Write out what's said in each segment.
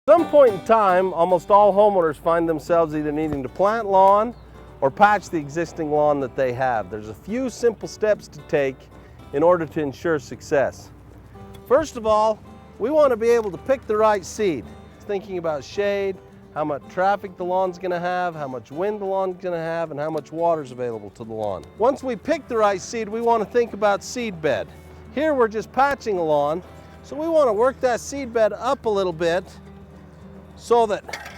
At some point in time, almost all homeowners find themselves either needing to plant lawn or patch the existing lawn that they have. There's a few simple steps to take in order to ensure success. First of all, we want to be able to pick the right seed. Thinking about shade, how much traffic the lawn's going to have, how much wind the lawn's going to have, and how much water is available to the lawn. Once we pick the right seed, we want to think about seed bed. Here we're just patching a lawn, so we want to work that seed bed up a little bit so that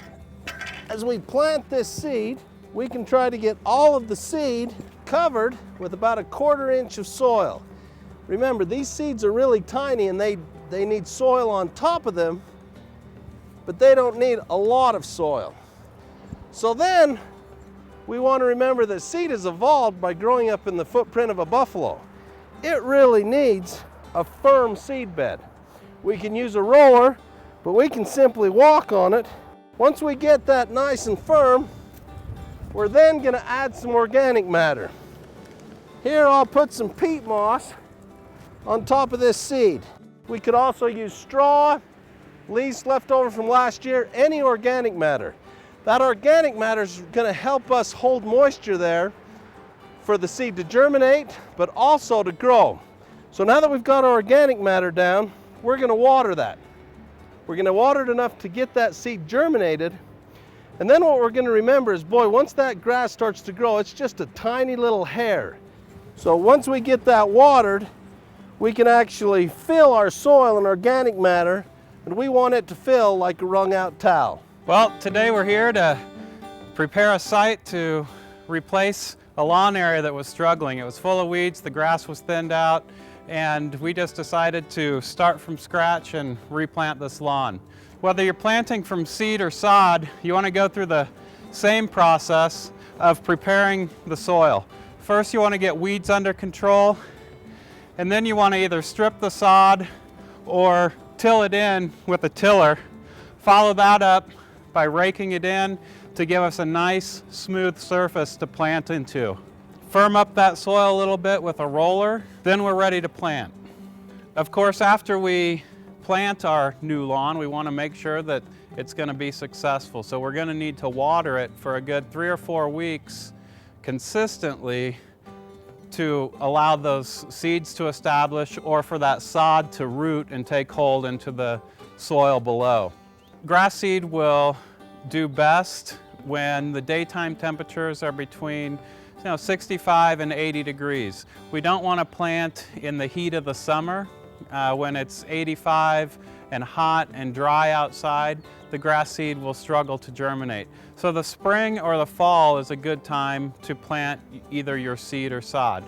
as we plant this seed, we can try to get all of the seed covered with about 1/4 inch of soil. Remember, these seeds are really tiny and they need soil on top of them, but they don't need a lot of soil. So then we want to remember that seed is evolved by growing up in the footprint of a buffalo. It really needs a firm seed bed. We can use a roller, but we can simply walk on it. Once we get that nice and firm, we're then going to add some organic matter. Here I'll put some peat moss on top of this seed. We could also use straw, leaves left over from last year, any organic matter. That organic matter is going to help us hold moisture there for the seed to germinate, but also to grow. So now that we've got our organic matter down, we're going to water that. We're going to water it enough to get that seed germinated. And then what we're going to remember is, boy, once that grass starts to grow, it's just a tiny little hair. So once we get that watered, we can actually fill our soil and organic matter, and we want it to fill like a wrung out towel. Well, today we're here to prepare a site to replace a lawn area that was struggling. It was full of weeds, the grass was thinned out, and we just decided to start from scratch and replant this lawn. Whether you're planting from seed or sod, you want to go through the same process of preparing the soil. First, you want to get weeds under control, and then you want to either strip the sod or till it in with a tiller. Follow that up by raking it in to give us a nice smooth surface to plant into. Firm up that soil a little bit with a roller, then we're ready to plant. Of course, after we plant our new lawn, we want to make sure that it's going to be successful. So we're going to need to water it for a good 3 or 4 weeks consistently to allow those seeds to establish or for that sod to root and take hold into the soil below. Grass seed will do best when the daytime temperatures are between 65 and 80 degrees. We don't want to plant in the heat of the summer when it's 85 and hot and dry outside. The grass seed will struggle to germinate. So the spring or the fall is a good time to plant either your seed or sod.